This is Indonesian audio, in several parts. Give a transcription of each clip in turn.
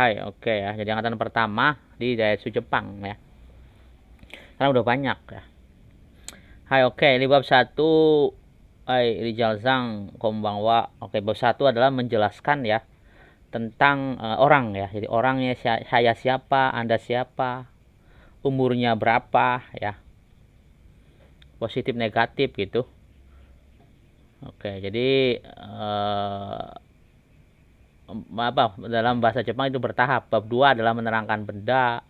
Hai, oke ya. Jadi angkatan pertama di Daihatsu Jepang ya. Karena udah banyak ya. Hai, oke. Ini bab 1. Hai, Rijal Zhang, Konbanwa. Oke, bab 1 adalah menjelaskan ya tentang orang ya. Jadi orangnya saya siapa, Anda siapa, umurnya berapa ya. Positif negatif gitu. Oke, jadi apa dalam bahasa Jepang itu bertahap. Bab 2 adalah menerangkan benda,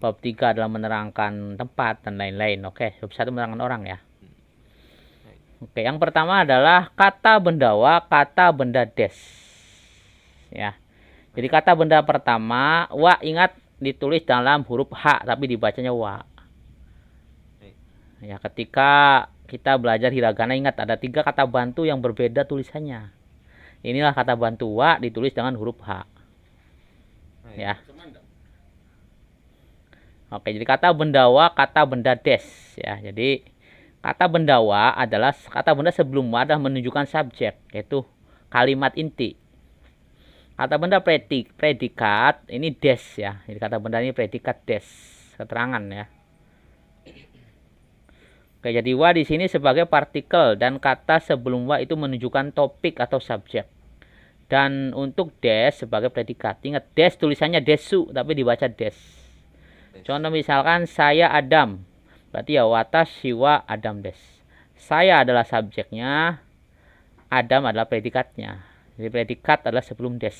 bab 3 adalah menerangkan tempat dan lain-lain. Oke, bab 1 menerangkan orang ya. Oke, yang pertama adalah kata bendawa, kata benda des. Ya. Jadi kata benda pertama, wa ingat ditulis dalam huruf H tapi dibacanya wa. Ya, ketika kita belajar hiragana ingat ada 3 kata bantu yang berbeda tulisannya. Inilah kata bantu wa ditulis dengan huruf H. Ya. Oke, jadi kata bendawa, kata benda des ya. Jadi kata bendawa adalah kata benda sebelum wa adalah menunjukkan subjek, yaitu kalimat inti. Kata benda predikat ini des ya. Jadi kata benda ini predikat des, keterangan ya. Oke, jadi wa di sini sebagai partikel dan kata sebelum wa itu menunjukkan topik atau subjek. Dan untuk des sebagai predikat. Ingat des tulisannya desu tapi dibaca des. Contoh misalkan saya Adam. Berarti ya watashi wa Adam des. Saya adalah subjeknya, Adam adalah predikatnya. Jadi predikat adalah sebelum des.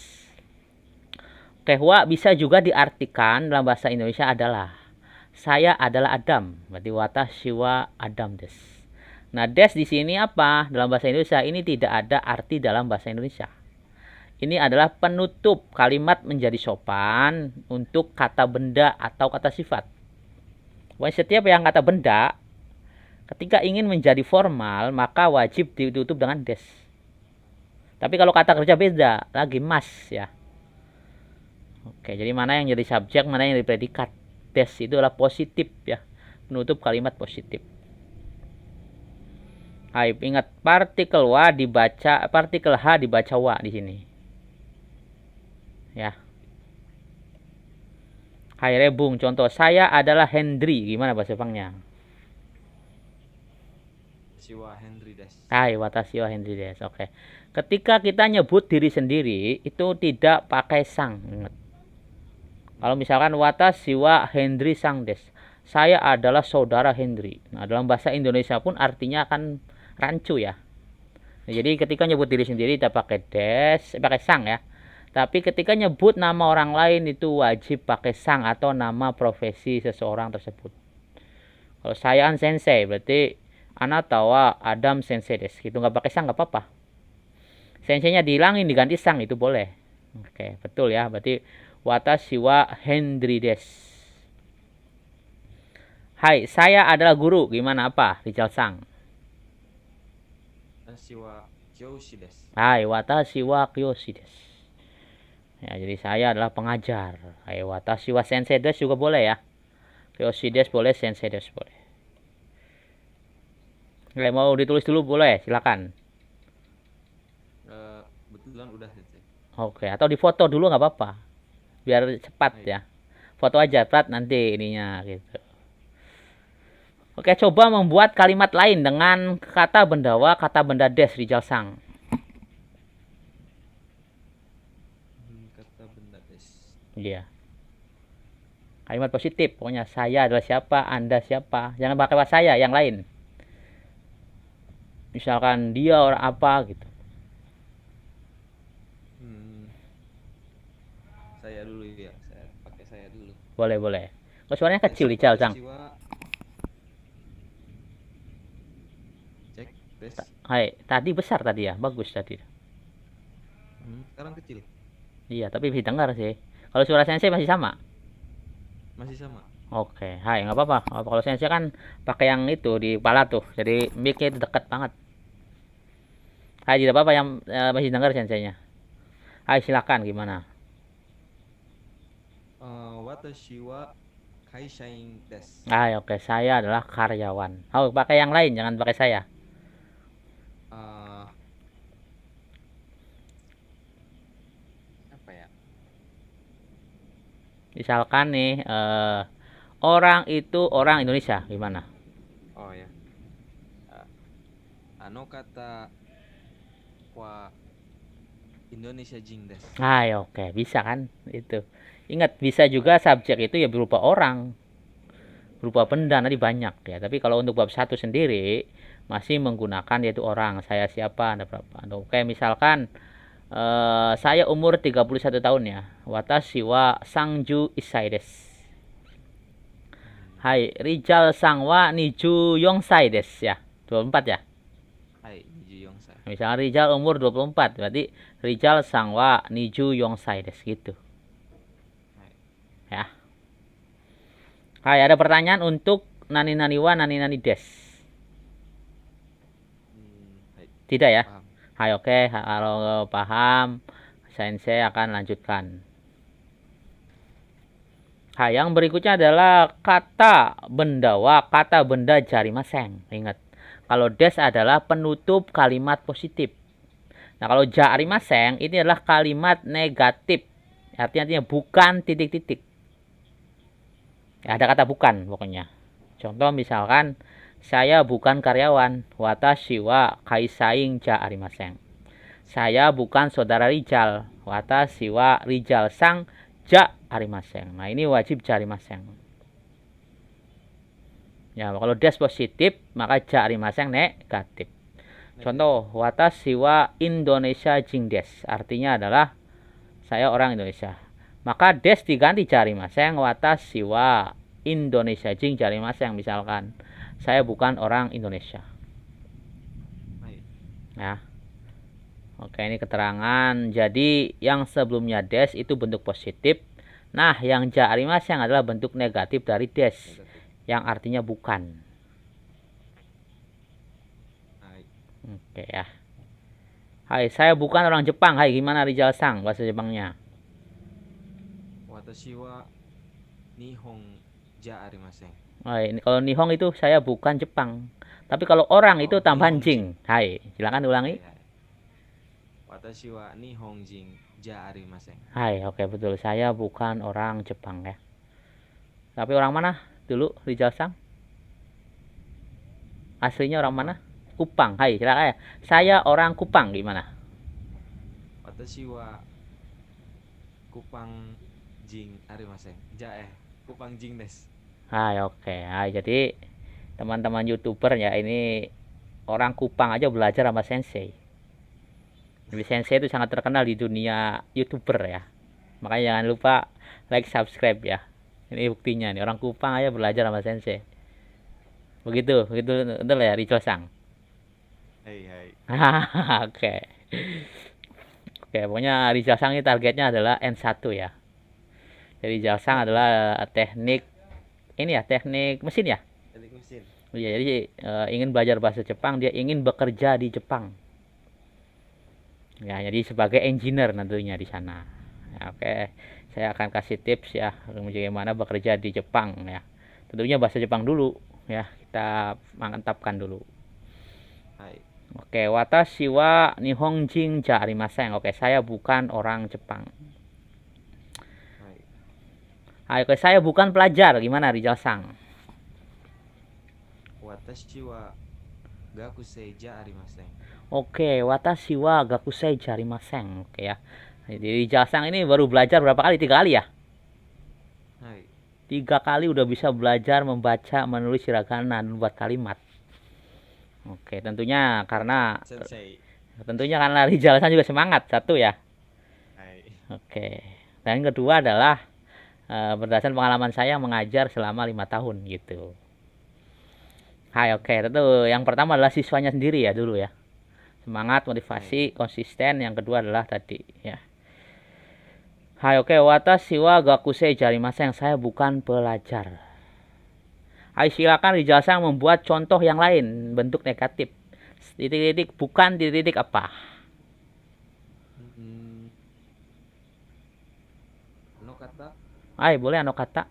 Oke, wa bisa juga diartikan dalam bahasa Indonesia adalah saya adalah Adam. Berarti watashi wa Adam des. Nah, des di sini apa? Dalam bahasa Indonesia ini tidak ada arti dalam bahasa Indonesia. Ini adalah penutup kalimat menjadi sopan untuk kata benda atau kata sifat. Setiap yang kata benda, ketika ingin menjadi formal, maka wajib ditutup dengan des. Tapi kalau kata kerja beda, lagi mas ya. Oke, jadi mana yang jadi subjek, mana yang jadi predikat. Des itu adalah positif ya, penutup kalimat positif. Hai, ingat partikel wa dibaca, partikel h dibaca wa di sini. Ya. Hai Rebung, contoh saya adalah Hendry, gimana bahasa Jepangnya? Siwa Henry des. Hai, watashi wa Hendry des. Oke. Ketika kita nyebut diri sendiri itu tidak pakai sang. Ingat. Kalau misalkan watashi wa Hendry sang des. Saya adalah saudara Hendry. Nah, dalam bahasa Indonesia pun artinya akan rancu ya. Nah, jadi ketika nyebut diri sendiri tidak pakai des, pakai sang ya. Tapi ketika nyebut nama orang lain itu wajib pakai sang atau nama profesi seseorang tersebut. Kalau saya sensei berarti anata wa Adam sensei des. Gitu nggak pakai sang nggak apa-apa. Senseinya dihilangin diganti sang itu boleh. Oke, betul ya. Berarti watashi wa Hendry des. Hai, saya adalah guru. Gimana apa? Rijal Sang. Siwa Kyoshi des. Hai, watashi wa Kyoshi des. Ya, jadi saya adalah pengajar. Hai, watashi wa sensei des juga boleh ya. Kyoshi des boleh, sensei des boleh. Oke, mau ditulis dulu boleh, silakan. Betulan udah sensei. Oke, atau difoto dulu nggak apa-apa. Biar cepat ya. Foto aja, Prat, nanti ininya gitu. Oke, coba membuat kalimat lain dengan kata bendawa, kata benda des Rijal Sang. Kata benda des. Iya. Kalimat positif, pokoknya saya adalah siapa, Anda siapa. Jangan pakai saya, yang lain. Misalkan dia orang apa gitu. Saya dulu ya, saya pakai saya dulu. Boleh, boleh. Kok suaranya kecil Rijal Sang? Cek, tes. Hai, tadi besar tadi ya, bagus tadi. Sekarang kecil. Iya, tapi bisa dengar sih. Kalau suara sensei masih sama. Masih sama. Oke, hai, nggak apa-apa. Kalau sensei kan pakai yang itu di kepala tuh, jadi mic-nya itu dekat banget. Hai, tidak apa-apa yang masih dengar senseinya. Hai, silakan gimana? Watashi wa kaishain des. Hai, oke, saya adalah karyawan. Oh, pakai yang lain, jangan pakai saya. Apa ya? Misalkan nih, orang itu orang Indonesia, gimana? Oh ya. Ah, Ano kata wa Indonesia jing des. Ah, ya, oke, bisa kan? Itu. Ingat, bisa juga subjek itu ya berupa orang, berupa benda, nanti banyak ya. Tapi kalau untuk bab satu sendiri masih menggunakan yaitu orang. Saya siapa, ada berapa. Oke, misalkan saya umur 31 tahun ya. Watashi wa Sangju Isai desu. Hmm. Hai, Rijal Sangwa Niju Yongsai desu ya. 24 ya. Hai, Niji Yongsa. Misalnya Rijal umur 24, berarti Rijal Sangwa Niju Yongsai desu gitu. Hai. Ya. Hai, ada pertanyaan untuk Nani Nani wa Nani Nani des. Hai. Tidak ya? Paham. Hai, oke. Kalau paham, Sensei akan lanjutkan. Hai, yang berikutnya adalah kata bendawa, kata benda jarimaseng. Ingat, kalau des adalah penutup kalimat positif. Nah, kalau jarimaseng ini adalah kalimat negatif. Artinya bukan titik-titik. Ya, ada kata bukan pokoknya. Contoh misalkan, saya bukan karyawan. Watashi wa kaisain jarimaseng. Saya bukan saudara Rijal. Watashi wa Rijal sang ja arimaseng. Nah, ini wajib jarimaseng. Ya, kalau des positif, maka ja arimaseng negatif. Contoh, watashi wa Indonesia jing des. Artinya adalah saya orang Indonesia. Maka des diganti jarimaseng, watashi wa Indonesia jing jarimaseng. Misalkan, saya bukan orang Indonesia. Hai. Ya. Oke, ini keterangan. Jadi yang sebelumnya des itu bentuk positif. Nah, yang ja arimaseng adalah bentuk negatif dari des, Negatif. yang artinya bukan. Hai. Oke ya. Hai, saya bukan orang Jepang. Hai, gimana Rijal Sang bahasa Jepangnya? Watashi wa Nihon ja arimasen. Hai, ini kalau Nihong itu saya bukan Jepang. Tapi kalau orang itu Oh, tambahan Nihonjin. jing. Hai, silakan ulangi. Hai, hai. Watashi wa Nihonjin ja arimasen. Hai, oke betul. Saya bukan orang Jepang ya. Tapi orang mana dulu Rijal Sang? Aslinya orang mana? Kupang. Hai, silakan ya. Saya orang Kupang, gimana? Watashi wa Kupang jing arimasen. Kupang jing des. Hai, oke. Hai, jadi teman-teman YouTuber ya, ini orang Kupang aja belajar sama Sensei. Jadi Sensei itu sangat terkenal di dunia YouTuber ya. Makanya jangan lupa like, subscribe ya. Ini buktinya nih, orang Kupang aja belajar sama Sensei. Begitu, betul ya Rico Sang. Hai, hai. Oke. Oke, pokoknya Rico Sang ini targetnya adalah N1 ya. Jadi Rico Sang adalah teknik ini ya, teknik mesin ya. Teknik mesin. Iya, jadi ingin belajar bahasa Jepang, dia ingin bekerja di Jepang. Ya, jadi sebagai engineer tentunya di sana. Ya, oke, saya akan kasih tips ya bagaimana bekerja di Jepang ya. Tentunya bahasa Jepang dulu ya, kita mantapkan dulu. Hai. Oke, watashi wa Nihonjin ja arimasen. Oke, saya bukan orang Jepang. Hai. Oke, saya bukan pelajar. Gimana Rijal Sang? Watashi wa gakusei ja arimasen. Oke, watashi wa gakusei ja arimasen. Oke ya. Jadi Rijal Sang ini baru belajar berapa kali? 3 kali ya? Hai. 3 kali udah bisa belajar membaca, menulis hiragana, dan membuat kalimat. Oke, tentunya karena Sensei. Rijal Sang juga semangat satu ya. Hai. Oke. Dan kedua adalah berdasarkan pengalaman saya mengajar selama 5 tahun gitu. Hai, oke. Tentu yang pertama adalah siswanya sendiri ya dulu ya. Semangat, motivasi, konsisten. Yang kedua adalah tadi ya. Hai, oke. Watashi wa gakusei jarimasen. Saya bukan pelajar. Hai, silakan Rijal Sang membuat contoh yang lain bentuk negatif. Titik-titik bukan titik-titik apa? Ano kata? Hai, boleh ano kata?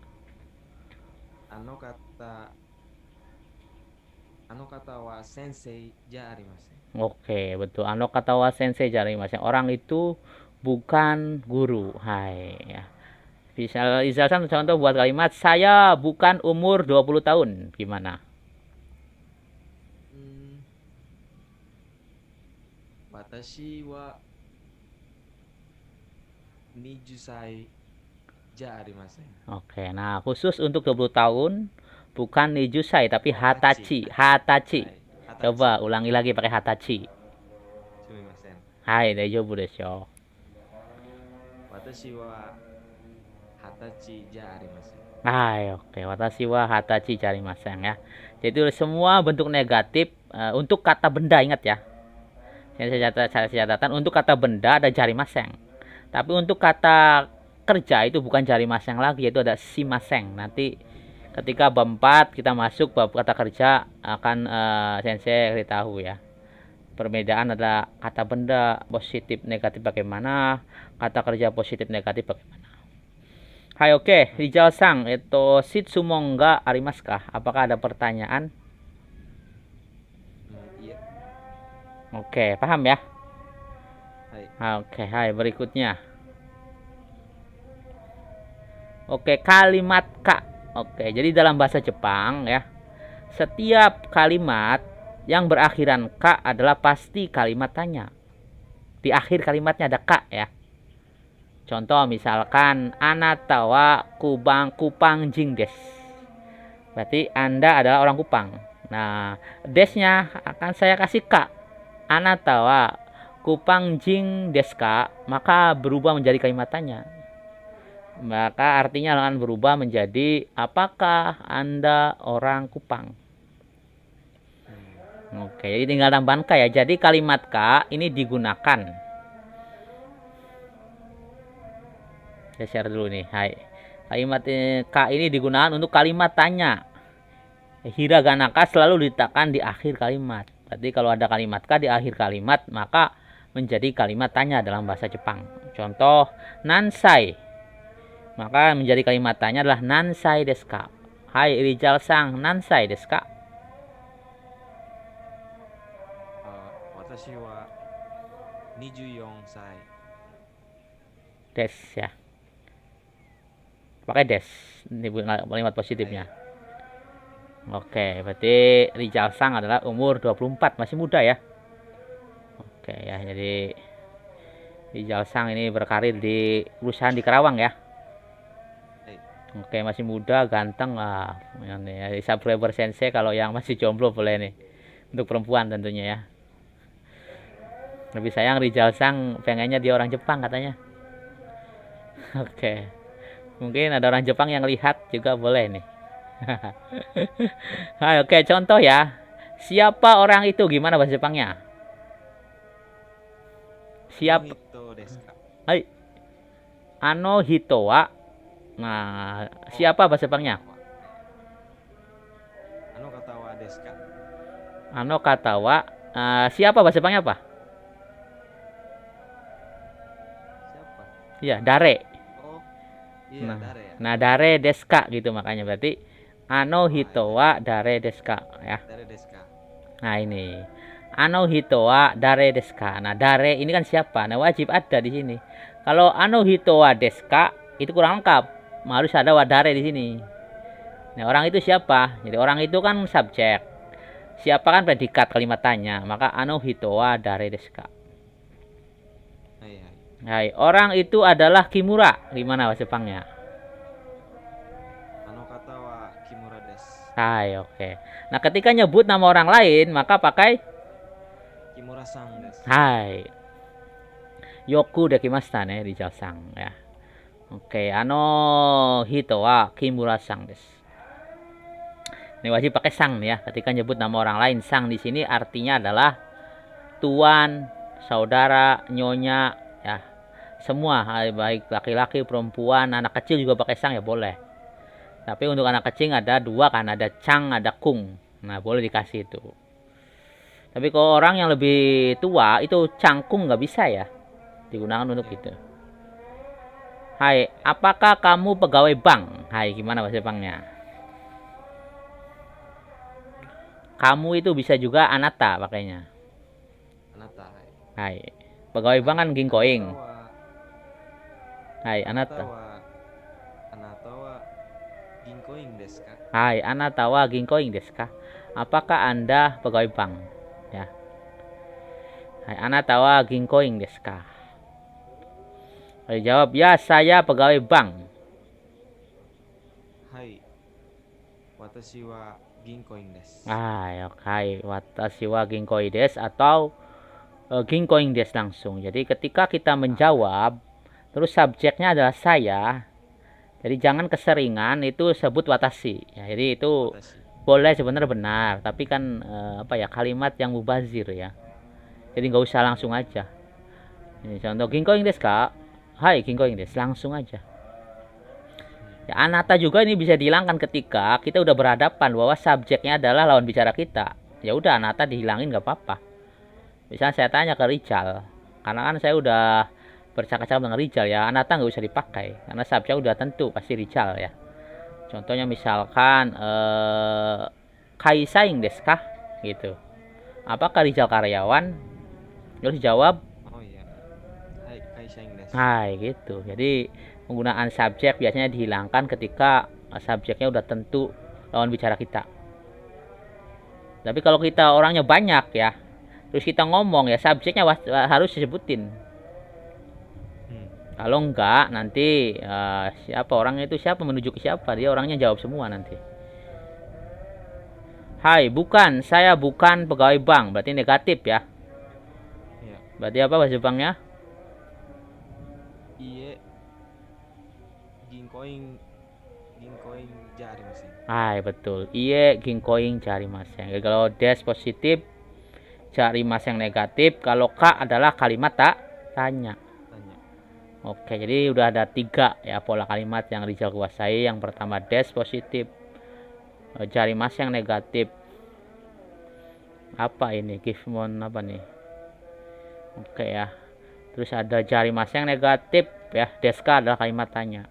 Ano kata? Ano kata wa sensei ja arimasen. Oke, betul. Ano kata wa sensei jarimasen. Orang itu bukan guru. Hai ya. Bisa Rizal-san contoh buat kalimat saya bukan umur 20 tahun. Gimana? Hmm, watashi wa 20歳 ja arimasen. Oke, nah khusus untuk 20 tahun bukan Nijusai tapi Hatachi. Hatachi. Hatachi. Hai, hatachi. Coba ulangi lagi pakai Hatachi. Sumimasen. Hai, daijoubu desho. Watashi wa 20歳 ja arimasen. Hai, oke. Watashi wa Hatachi cari masang ya. Jadi semua bentuk negatif untuk kata benda ingat ya. Saya catatan untuk kata benda ada jari maseng. Tapi untuk kata kerja itu bukan jari maseng lagi, yaitu ada si maseng. Nanti ketika bab 4 kita masuk bab kata kerja akan sensei beritahu ya. Perbedaan ada kata benda positif negatif bagaimana, kata kerja positif negatif bagaimana. Hai, oke. Rizal Sang, itu shitsumon ga arimasu ka? Apakah ada pertanyaan? Iya. Oke, paham ya? Hai. Oke, hai berikutnya. Oke, kalimat ka. Oke, jadi dalam bahasa Jepang ya, setiap kalimat yang berakhiran ka adalah pasti kalimat tanya. Di akhir kalimatnya ada ka ya. Contoh misalkan anata wa kupang jing des. Berarti Anda adalah orang Kupang. Nah, desnya akan saya kasih ka. Anata wa kupang jing des ka, maka berubah menjadi kalimat tanya. Maka artinya akan berubah menjadi apakah Anda orang Kupang? Oke, jadi tinggal tambahan ka ya. Jadi kalimat ka ini digunakan. Saya share dulu nih. Hai. Kalimat ka ini digunakan untuk kalimat tanya. Hiragana ka selalu diletakkan di akhir kalimat. Berarti kalau ada kalimat ka di akhir kalimat, maka menjadi kalimat tanya dalam bahasa Jepang. Contoh nansai. Maka menjadi kalimat tanya adalah nansai desu ka? Hai Rizal Sang, nansai desu ka? Watashi wa 24歳 Des ya. Pakai des. Ini kalimat positifnya. Oke, berarti Rizal Sang adalah umur 24, masih muda ya. Oke ya, jadi Rizal Sang ini berkarir di perusahaan di Karawang ya. Oke, masih muda, ganteng lah. Ini ya, subscriber sensei kalau yang masih jomblo boleh nih. Untuk perempuan tentunya ya. Lebih sayang Rizal Sang pengennya dia orang Jepang katanya. Oke. Mungkin ada orang Jepang yang lihat juga boleh nih. Hai, oke, contoh ya. Siapa orang itu? Gimana bahasa Jepangnya? Siapa? Hai. Ano hito wa. Nah, siapa bahasa Jepangnya? Ano kata wa desu ka? Ano kata wa. Siapa bahasa Jepangnya apa? Siapa? Iya, dare. Oh, iya, Nah, dare ya. nah dare desu ka gitu makanya berarti ano hito wa dare desu ka ya. Dare desu ka? Nah, ini. Ano hito wa dare desu ka. Nah, dare ini kan siapa? Nah, wajib ada di sini. Kalau ano hito wa desu ka itu kurang lengkap. Harus ada wadare di sini. Nah, orang itu siapa? Jadi orang itu kan subjek. Siapa kan predikat kalimat tanya. Maka ano hito wa dare desu ka. Hai, orang itu adalah Kimura. Gimana bahasa Jepangnya? Ano kata wa Kimura desu. Hai, oke. Nah, ketika nyebut nama orang lain, maka pakai Kimura-san desu. hai. Yoku dekimashita ne Rizal Sang ya. Oke, ano hito wa Kimura-san desu. Ini wajib pakai sang nih ya. Ketika nyebut nama orang lain, sang di sini artinya adalah tuan, saudara, nyonya ya. Semua baik laki-laki, perempuan, anak kecil juga pakai sang ya boleh. Tapi untuk anak kecil ada dua kan, ada cang, ada kung. Nah, boleh dikasih itu. Tapi kalau orang yang lebih tua itu cangkung nggak bisa ya. Digunakan untuk itu. Hai, apakah kamu pegawai bank? Hai, gimana bahasa Jepangnya? Kamu itu bisa juga anata pakainya. Anata. Hai. Pegawai bank kan ginkoing. Hai, anata. ginkoing desu ka? Hai, anata wa ginkoing desu ka? Apakah Anda pegawai bank? Ya. Hai, anata wa ginkoing desu ka? Hai, jawab, ya saya pegawai bank. Hai. Watashi wa ginkoing desu. Hai, oke. Watashi wa ginkoing desu atau ginkoing desu langsung. Jadi ketika kita menjawab, terus subjeknya adalah saya. Jadi jangan keseringan itu sebut watashi. Ya, jadi itu Watashi. boleh sebenarnya benar, tapi kan kalimat yang mubazir ya. Jadi nggak usah langsung aja. Ini contoh ginkoing desu ka? Hai, ginkoing desu, langsung aja. Ya, anata juga ini bisa dihilangkan ketika kita udah berhadapan bahwa subjeknya adalah lawan bicara kita. Ya udah, anata dihilangin nggak apa-apa. Misalnya saya tanya ke Rijal, karena kan saya udah bercakap-cakap dengan Rijal ya, anata nggak usah dipakai karena subjek udah tentu pasti Rijal ya. Contohnya misalkan kaisaing desu ka? Gitu. Apakah Rijal karyawan? Terus dijawab Oh iya. Hai, kaishaing desu. hai gitu. Jadi penggunaan subjek biasanya dihilangkan ketika subjeknya udah tentu lawan bicara kita. Tapi kalau kita orangnya banyak ya, terus kita ngomong ya subjeknya harus disebutin. Kalau enggak nanti siapa orangnya itu, siapa menuju ke siapa, dia orangnya jawab semua nanti. Hai, bukan, saya bukan pegawai bank, berarti negatif ya. Iya. Berarti apa bahasa Jepangnya? Iye. Ginkoing ja arimasen. Hai, betul. Iye ginkoing jarimasen. Jadi kalau des positif, jarimasen negatif. Kalau ka adalah kalimat tak tanya. Tanya. Oke, jadi udah ada 3 ya pola kalimat yang Rizal kuasai. Yang pertama des positif, jarimasen negatif. Apa ini? Gifmon apa nih? Oke ya. Terus ada jarimasen negatif ya. Deska adalah kalimat tanya.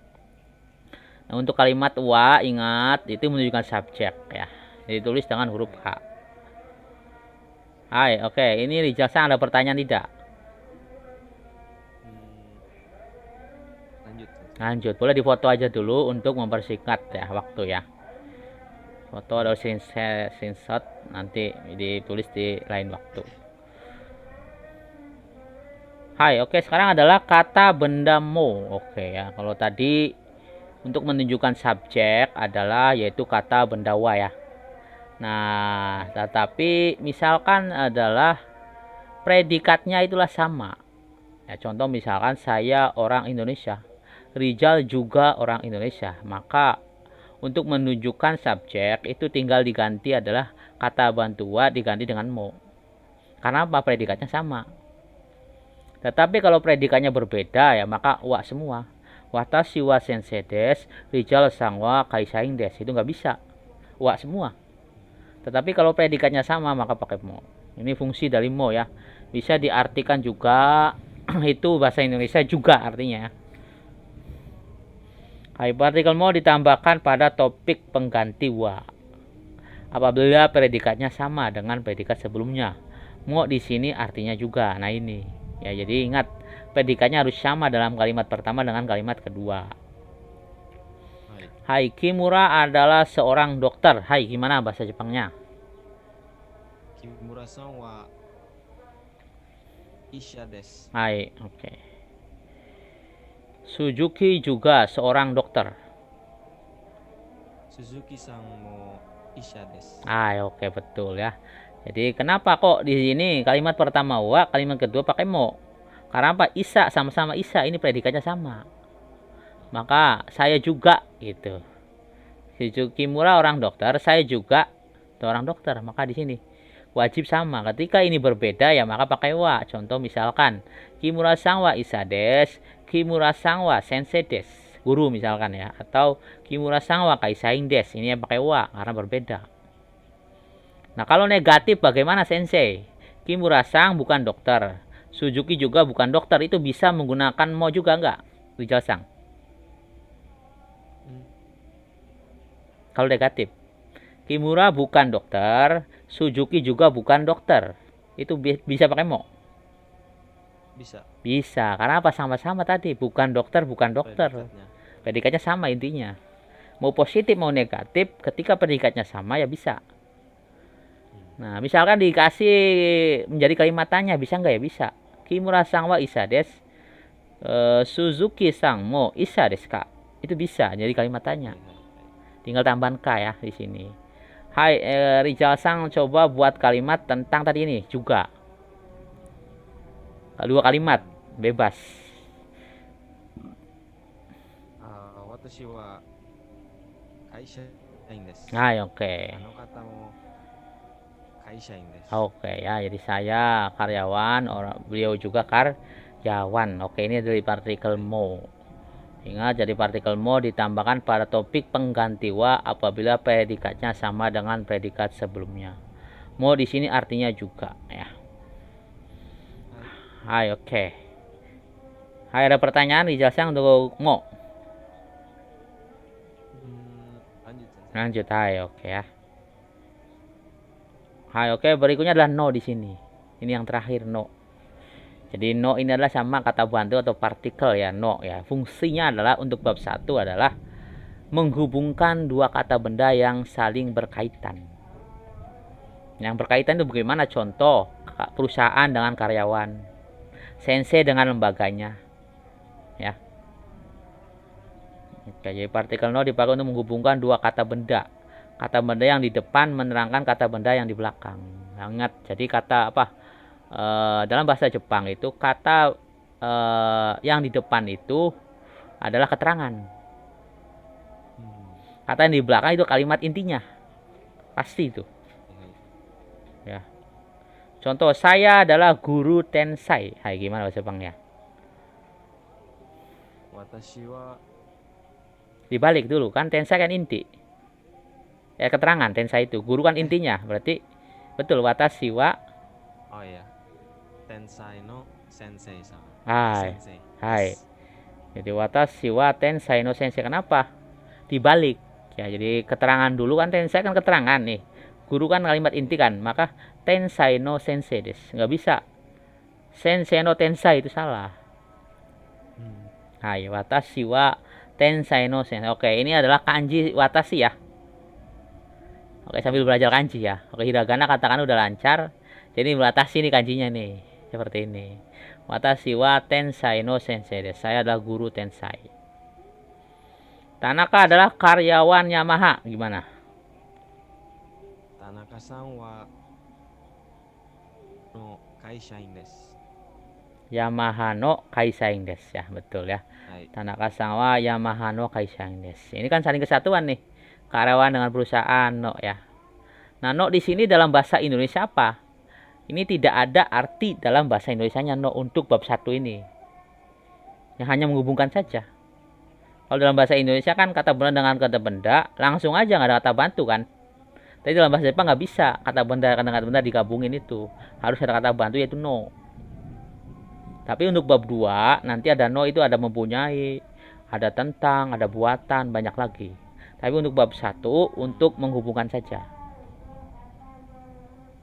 Nah, untuk kalimat wa ingat itu menunjukkan subjek ya. Ditulis dengan huruf H. Hai, oke. Ini Rizal Sang ada pertanyaan tidak? Lanjut. Lanjut, boleh difoto aja dulu untuk mempersingkat ya waktu ya. Foto atau screenshot nanti ditulis di lain waktu. Hai, oke. Sekarang adalah kata benda mo. Oke ya. Kalau tadi untuk menunjukkan subjek adalah yaitu kata benda wa ya. Nah, tetapi misalkan adalah predikatnya itulah sama. Ya, contoh misalkan saya orang Indonesia, Rijal juga orang Indonesia. Maka untuk menunjukkan subjek itu tinggal diganti adalah kata bantu wa diganti dengan mo. Karena apa? Predikatnya sama. Tetapi kalau predikatnya berbeda ya maka wa semua. Watashi wa sensei desu, Rijal sang wa kaisaing desu. Itu nggak bisa. Wa semua. Tetapi kalau predikatnya sama maka pakai mo. Ini fungsi dari mo ya. Bisa diartikan juga itu bahasa Indonesia juga artinya. Hai, partikel mo ditambahkan pada topik pengganti wa. Apabila predikatnya sama dengan predikat sebelumnya. Mo di sini artinya juga. Nah ini. Ya, jadi ingat predikatnya harus sama dalam kalimat pertama dengan kalimat kedua. Hai, Kimura adalah seorang dokter. Hai, gimana bahasa Jepangnya? Kimura-san wa isha desu. Hai, oke. Suzuki juga seorang dokter. Suzuki-san mo isha desu. Hai, oke, betul ya. Jadi kenapa kok di sini kalimat pertama wa, kalimat kedua pakai mo? Karena apa? Isa, sama-sama isa, ini predikatnya sama. Maka saya juga gitu. Suzuki Kimura orang dokter, saya juga orang dokter. Maka di sini wajib sama. Ketika ini berbeda ya maka pakai wa. Contoh misalkan Kimura-san wa isa desu, Kimura-san wa sensei desu. Guru misalkan ya, atau Kimura-san wa kaisaing desu. Ini yang pakai wa karena berbeda. Nah, kalau negatif bagaimana sensei? Kimura-san bukan dokter. Suzuki juga bukan dokter, itu bisa menggunakan mo juga enggak? Rijal Sang. Kalau negatif. Kimura bukan dokter, Suzuki juga bukan dokter. Itu bisa pakai mo? Bisa. Bisa, karena apa? Sama-sama tadi, bukan dokter, bukan dokter. Predikatnya. Predikatnya sama intinya. Mau positif mau negatif, ketika predikatnya sama ya bisa. Nah, misalkan dikasih menjadi kalimat tanya, bisa nggak ya? Bisa. Kimura sang wa isa des. Suzuki sang mo isa des ka. Itu bisa jadi kalimat tanya. Tinggal tambahan ka ya di sini. Hai, Rijal sang coba buat kalimat tentang tadi ini juga. 2 kalimat bebas. Watashi wa kaishain desu. Nah, oke. Kata mo kaishain desu. Oke ya, jadi saya karyawan, beliau juga karyawan. Oke, ini dari partikel mo. Ingat, jadi partikel mo ditambahkan pada topik pengganti wa apabila predikatnya sama dengan predikat sebelumnya. Mo di sini artinya juga ya. Hai, oke. Hai, ada pertanyaan dijelaskan untuk mo. Lanjut, hai, oke ya. Hai, oke, berikutnya adalah no di sini. Ini yang terakhir, no. Jadi no ini adalah sama kata bantu atau partikel ya, no ya. Fungsinya adalah untuk bab 1 adalah menghubungkan 2 kata benda yang saling berkaitan. Yang berkaitan itu bagaimana? Contoh, perusahaan dengan karyawan, sensei dengan lembaganya. Ya. Oke, jadi partikel no dipakai untuk menghubungkan 2 kata benda. Kata benda yang di depan menerangkan kata benda yang di belakang. Ingat, jadi kata apa? Dalam bahasa Jepang itu kata yang di depan itu adalah keterangan. Kata yang di belakang itu kalimat intinya. Pasti itu. Ya. Contoh, saya adalah guru tensai. Hai, gimana bahasa Jepangnya? Watashi wa Dibalik dulu kan, tensai kan inti. Ya, keterangan tensai itu. Guru kan intinya. Berarti betul, watashi wa. Oh ya. Tensai no sensei sama. Hai. Sensei. Hai. Jadi watashi wa tensai no sensei. Kenapa? Dibalik. Ya, jadi keterangan dulu kan, tensai kan keterangan nih. Guru kan kalimat inti kan. Maka tensai no sensei des. Nggak bisa. Sensei no tensai itu salah. Hai, watashi wa tensai no sensei. Oke, ini adalah kanji watashi ya. Oke, sambil belajar kanji ya. Oke, hiragana katakan udah lancar. Jadi watashi nih kanjinya nih. Seperti ini. Watashi wa tensai no sensei des. Saya adalah guru tensai. Tanaka adalah karyawan Yamaha. Gimana? Tanaka-san wa no kaishain desu. Yamaha no kaisain des ya, betul ya. Hai. Tanaka-san wa Yamaha no kaisain des. Ini kan saling kesatuan nih. Karyawan dengan perusahaan no ya. Nah, no di sini dalam bahasa Indonesia apa? Ini tidak ada arti dalam bahasa Indonesianya no untuk bab 1 ini. Yang hanya menghubungkan saja. Kalau dalam bahasa Indonesia kan kata benda dengan kata benda langsung aja, nggak ada kata bantu kan. Tapi dalam bahasa Jepang nggak bisa kata benda dengan kata benda digabungin itu. Harus ada kata bantu yaitu no. Tapi untuk bab 2 nanti ada no itu ada mempunyai, ada tentang, ada buatan, banyak lagi. Tapi untuk bab 1 untuk menghubungkan saja.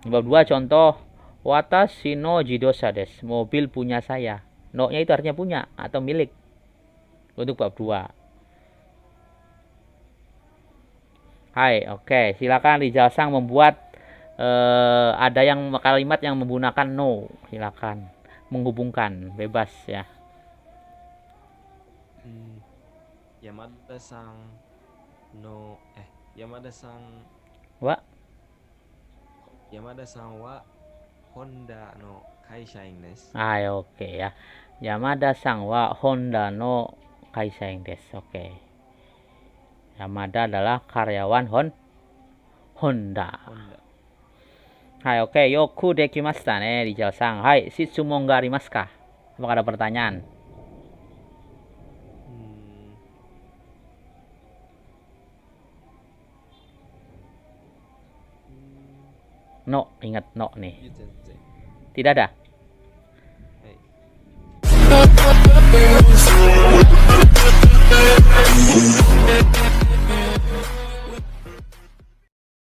Bab 2 contoh, watashi no jidosa des. Mobil punya saya. No-nya itu artinya punya atau milik. Untuk bab 2. Hai, oke. Silakan Rijal Sang membuat ada yang kalimat yang menggunakan no. Silakan menghubungkan, bebas ya. Yamada-san no Yamada-san Wa wa Honda no kaishain desu. Hai, oke ya. Yamada-san wa Honda no kaisain desu. Oke. Yamada adalah karyawan Honda. Hai, oke. Yoku dekimashita ne, Rijal Sang. Hai, shitsumon ga arimasu ka? Apakah ada pertanyaan? No, ingat no nih. Tidak ada.